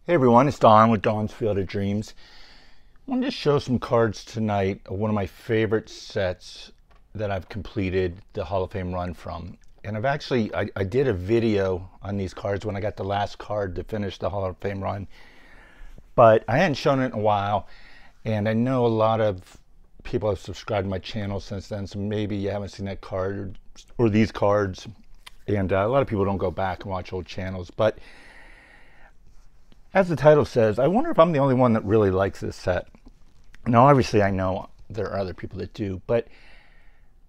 Hey everyone, it's Don with Don's Field of Dreams. I wanted to show some cards tonight of one of my favorite sets that I've completed the Hall of Fame run from. And I did a video on these cards when I got the last card to finish the Hall of Fame run. But I hadn't shown it in a while, and I know a lot of people have subscribed to my channel since then, so maybe you haven't seen that card or these cards. And a lot of people don't go back and watch old channels, but as the title says, I wonder if I'm the only one that really likes this set. Now, obviously, I know there are other people that do, but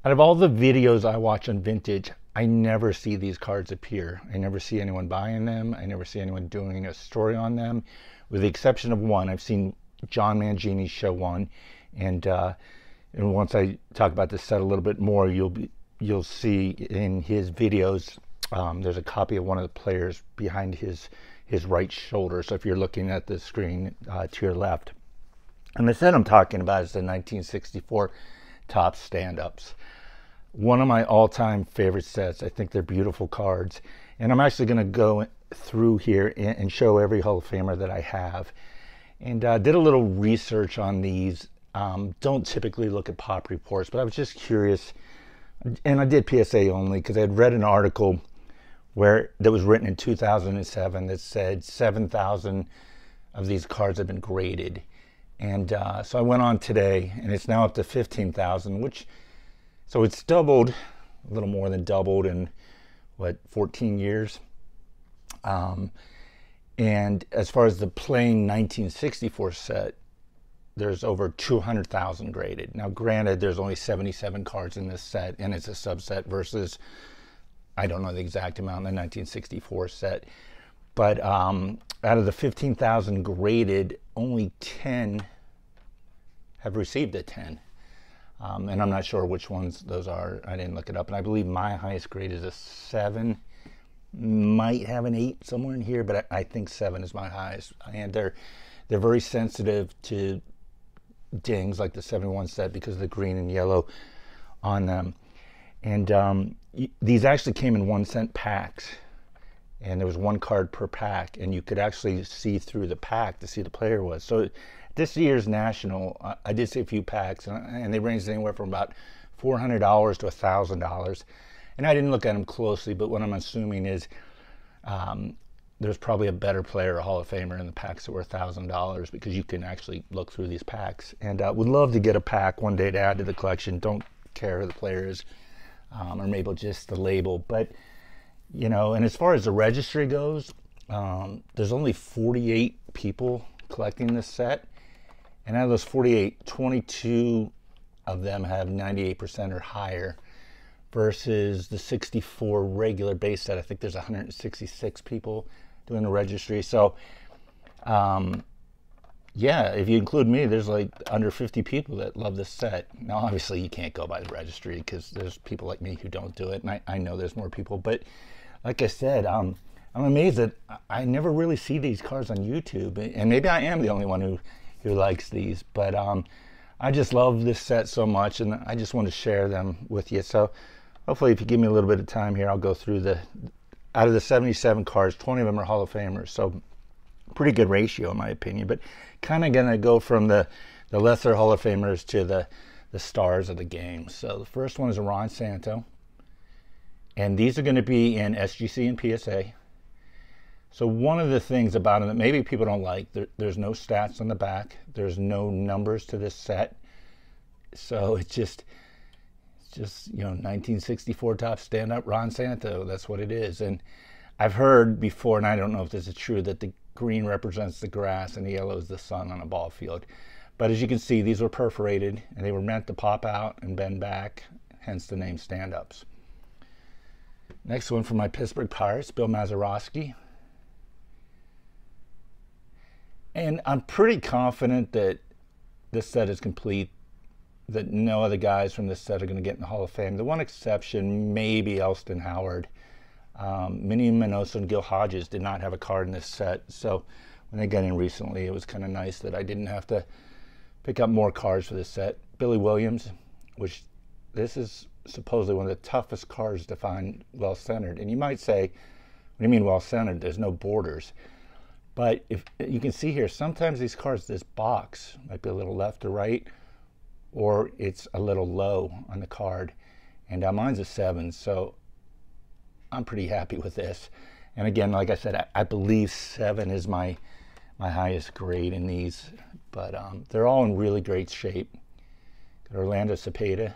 out of all the videos I watch on vintage, I never see these cards appear. I never see anyone buying them. I never see anyone doing a story on them, with the exception of one. I've seen John Mangini show one, and once I talk about this set a little bit more, you'll see in his videos there's a copy of one of the players behind his right shoulder. So if you're looking at the screen to your left. And the set I'm talking about is the 1964 Topps stand-ups. One of my all-time favorite sets. I think they're beautiful cards. And I'm actually going to go through here and show every Hall of Famer that I have. And did a little research on these. Don't typically look at pop reports, but I was just curious. And I did PSA only because I had read an article that was written in 2007 that said 7,000 of these cards have been graded. And so I went on today, and it's now up to 15,000, so it's doubled, a little more than doubled in, 14 years. And as far as the plain 1964 set, there's over 200,000 graded. Now, granted, there's only 77 cards in this set, and it's a subset versus, I don't know the exact amount in the 1964 set, but out of the 15,000 graded, only 10 have received a 10. And I'm not sure which ones those are. I didn't look it up. And I believe my highest grade is a 7. Might have an 8 somewhere in here, but I think 7 is my highest. And they're very sensitive to dings, like the 71 set, because of the green and yellow on them. And these actually came in 1-cent packs, and there was one card per pack, and you could actually see through the pack to see the player was. So this year's National, I did see a few packs, and they ranged anywhere from about $400 to $1,000. And I didn't look at them closely, but what I'm assuming is there's probably a better player, a Hall of Famer, in the packs that were $1,000, because you can actually look through these packs. And would love to get a pack one day to add to the collection. Don't care who the player is. Or maybe just the label. But, and as far as the registry goes, there's only 48 people collecting this set. And out of those 48, 22 of them have 98% or higher, versus the 64 regular base set. I think there's 166 people doing the registry. So, yeah, if you include me, there's like under 50 people that love this set. Now, obviously, you can't go by the registry because there's people like me who don't do it, and I know there's more people. But like I said, I'm amazed that I never really see these cards on YouTube, and maybe I am the only one who likes these. But I just love this set so much, and I just want to share them with you. So hopefully, if you give me a little bit of time here, I'll go through out of the 77 cards, 20 of them are Hall of Famers. So pretty good ratio in my opinion, but kind of gonna go from the lesser Hall of Famers to the stars of the game. So the first one is a Ron Santo, and these are going to be in SGC and PSA. So one of the things about them that maybe people don't like, there's no stats on the back, there's no numbers to this set, so it's just 1964 Topps stand-up Ron Santo. That's what it is. And I've heard before, and I don't know if this is true, that the green represents the grass and the yellow is the sun on a ball field. But as you can see, these were perforated, and they were meant to pop out and bend back, hence the name stand-ups. Next one from my Pittsburgh Pirates, Bill Mazeroski. And I'm pretty confident that this set is complete, that no other guys from this set are going to get in the Hall of Fame. The one exception, maybe Elston Howard. Minnie Minoso and Gil Hodges did not have a card in this set, so when they got in recently, it was kind of nice that I didn't have to pick up more cards for this set. Billy Williams, which this is supposedly one of the toughest cards to find well-centered. And you might say, what do you mean well-centered? There's no borders. But if you can see here, sometimes these cards, this box might be a little left or right, or it's a little low on the card. And mine's a 7, so I'm pretty happy with this. And again, like I said, I believe 7 is my highest grade in these, but they're all in really great shape. Got Orlando Cepeda,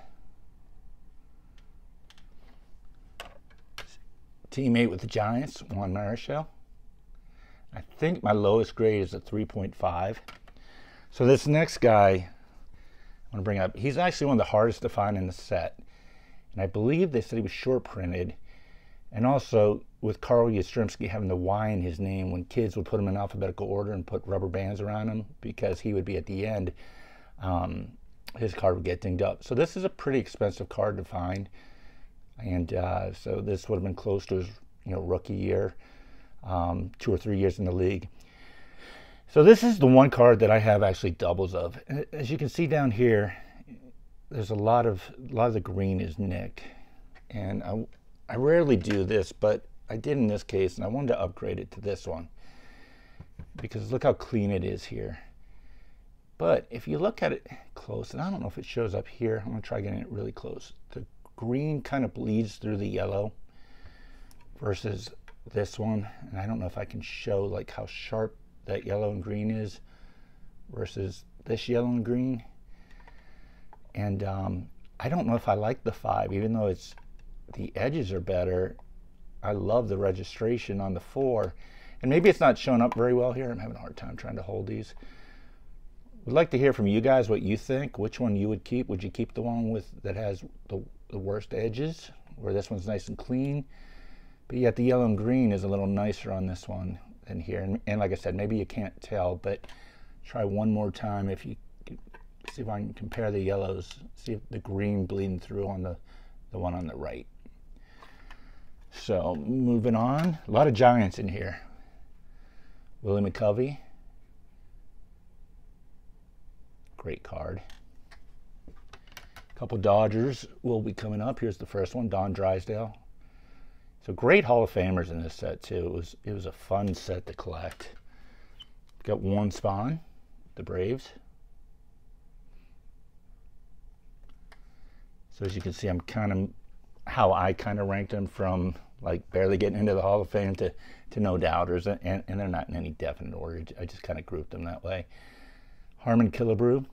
teammate with the Giants, Juan Marichal. I think my lowest grade is a 3.5. So this next guy I want to bring up, he's actually one of the hardest to find in the set. And I believe they said he was short printed. And also with Carl Yastrzemski having the Y in his name, when kids would put him in alphabetical order and put rubber bands around him because he would be at the end, his card would get dinged up. So this is a pretty expensive card to find. And so this would have been close to his rookie year. 2 or 3 years in the league. So this is the one card that I have actually doubles of. And as you can see down here, there's a lot of the green is nicked. And I rarely do this, but I did in this case, and I wanted to upgrade it to this one because look how clean it is here. But if you look at it close, and I don't know if it shows up here, I'm going to try getting it really close. The green kind of bleeds through the yellow versus this one, and I don't know if I can show like how sharp that yellow and green is versus this yellow and green. And I don't know if I like the 5, even though the edges are better. I love the registration on the 4, and maybe it's not showing up very well here. I'm having a hard time trying to hold these. Would like to hear from you guys what you think, which one you would keep. Would you keep the one that has the worst edges, where this one's nice and clean? But yet the yellow and green is a little nicer on this one than here. And like I said, maybe you can't tell, but try one more time. If you see if I can compare the yellows, see if the green bleeding through on the one on the right. So moving on, a lot of Giants in here. Willie McCovey, great card. A couple Dodgers will be coming up. Here's the first one, Don Drysdale. So great Hall of Famers in this set too. It was a fun set to collect. Got Warren Spahn, the Braves. So as you can see, I'm kind of how I kind of ranked them, from like barely getting into the Hall of Fame to no doubters, and they're not in any definite order. I just kind of grouped them that way. Harmon Killebrew,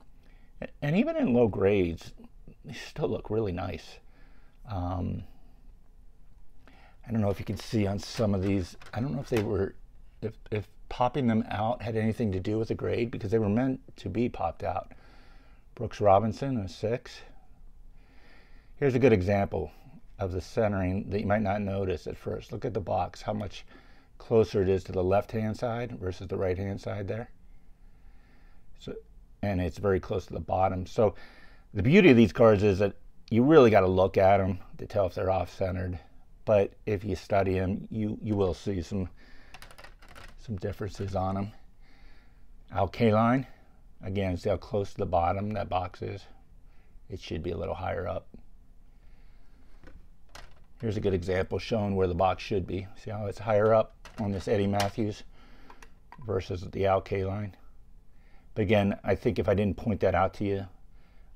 and even in low grades, they still look really nice. I don't know if you can see on some of these, I don't know if they were, if popping them out had anything to do with the grade, because they were meant to be popped out. Brooks Robinson, a 6. Here's a good example of the centering that you might not notice at first. Look at the box, how much closer it is to the left-hand side versus the right-hand side there. So, and it's very close to the bottom. So the beauty of these cards is that you really got to look at them to tell if they're off-centered. But if you study them, you will see some differences on them. Al Kaline, again, see how close to the bottom that box is? It should be a little higher up. Here's a good example showing where the box should be. See how it's higher up on this Eddie Matthews versus the Al Kaline? But again, I think if I didn't point that out to you,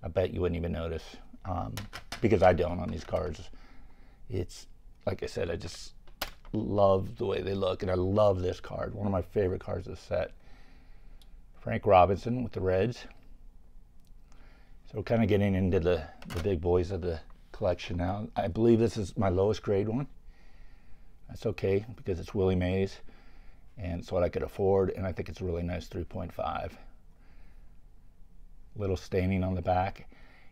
I bet you wouldn't even notice, because I don't on these cards. It's, like I said, I just love the way they look, and I love this card. One of my favorite cards of the set. Frank Robinson with the Reds. So we're kind of getting into the big boys of the collection now. I believe this is my lowest grade one. That's okay, because it's Willie Mays, and it's what I could afford, and I think it's a really nice 3.5. Little staining on the back.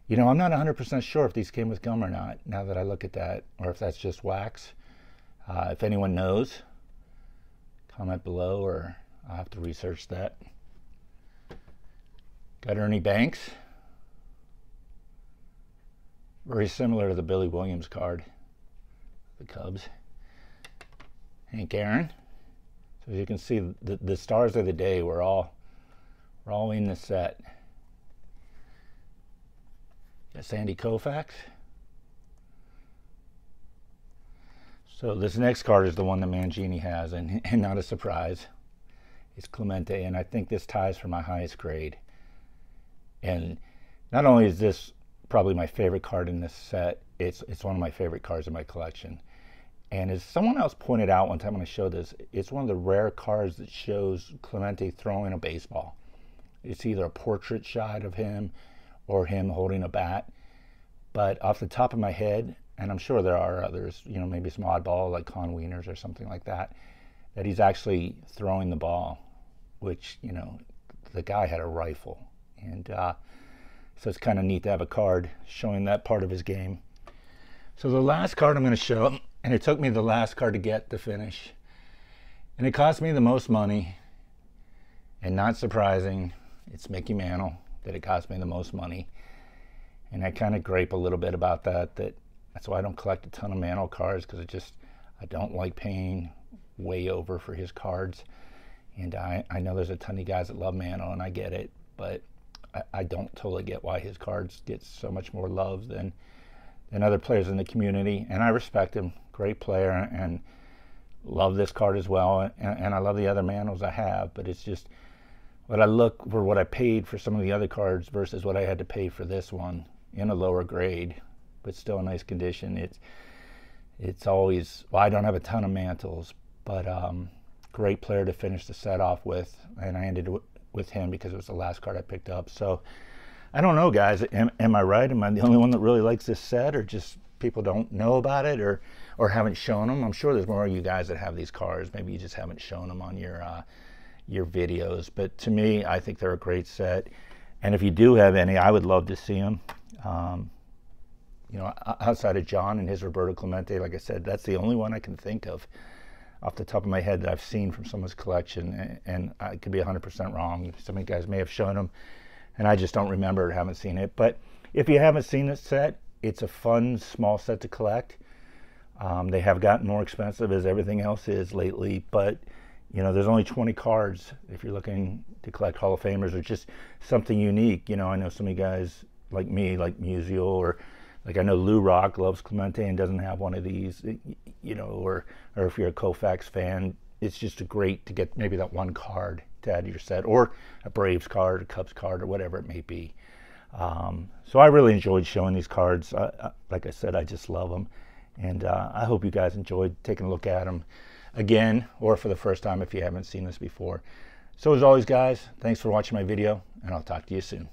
You know, I'm not 100% sure if these came with gum or not, now that I look at that, or if that's just wax. If anyone knows, comment below, or I'll have to research that. Got Ernie Banks. Very similar to the Billy Williams card, the Cubs. Hank Aaron. So as you can see, the stars of the day were all in the set. Got Sandy Koufax. So this next card is the one that Mangini has, and not a surprise. is Clemente, and I think this ties for my highest grade. And not only is this probably my favorite card in this set, it's one of my favorite cards in my collection. And as someone else pointed out one time when I showed this, it's one of the rare cards that shows Clemente throwing a baseball. It's either a portrait shot of him or him holding a bat. But off the top of my head, and I'm sure there are others, you know, maybe some oddball like Con Wieners or something like that, that he's actually throwing the ball, which, you know, the guy had a rifle. And so it's kind of neat to have a card showing that part of his game. So the last card I'm going to show, and it took me the last card to get to finish, and it cost me the most money, and not surprising, it's Mickey Mantle that it cost me the most money. And I kind of gripe a little bit about that's why I don't collect a ton of Mantle cards, because I don't like paying way over for his cards. And I know there's a ton of guys that love Mantle, and I get it, but I don't totally get why his cards get so much more love than other players in the community. And I respect him, great player, and love this card as well. And I love the other Mantles I have, but it's just, when I look for what I paid for some of the other cards versus what I had to pay for this one in a lower grade, but still in nice condition, it's always, well, I don't have a ton of Mantles, but great player to finish the set off with, and I ended with him because it was the last card I picked up. So I don't know, guys, am I right? Am I the only one that really likes this set, or just people don't know about it, or haven't shown them? I'm sure there's more of you guys that have these cards. Maybe you just haven't shown them on your videos. But to me, I think they're a great set, and if you do have any, I would love to see them. You know, outside of John and his Roberto Clemente, like I said, that's the only one I can think of off the top of my head that I've seen from someone's collection, and I could be 100% wrong. Some of you guys may have shown them, and I just don't remember or haven't seen it. But if you haven't seen this set, it's a fun, small set to collect. They have gotten more expensive, as everything else is lately, but you know, there's only 20 cards if you're looking to collect Hall of Famers, or just something unique. You know, I know some of you guys like me, like Musial, or like I know Lou Rock loves Clemente and doesn't have one of these, you know, or if you're a Koufax fan, it's just great to get maybe that one card to add to your set, or a Braves card, a Cubs card, or whatever it may be. So I really enjoyed showing these cards. Like I said, I just love them, and I hope you guys enjoyed taking a look at them again, or for the first time if you haven't seen this before. So as always, guys, thanks for watching my video, and I'll talk to you soon.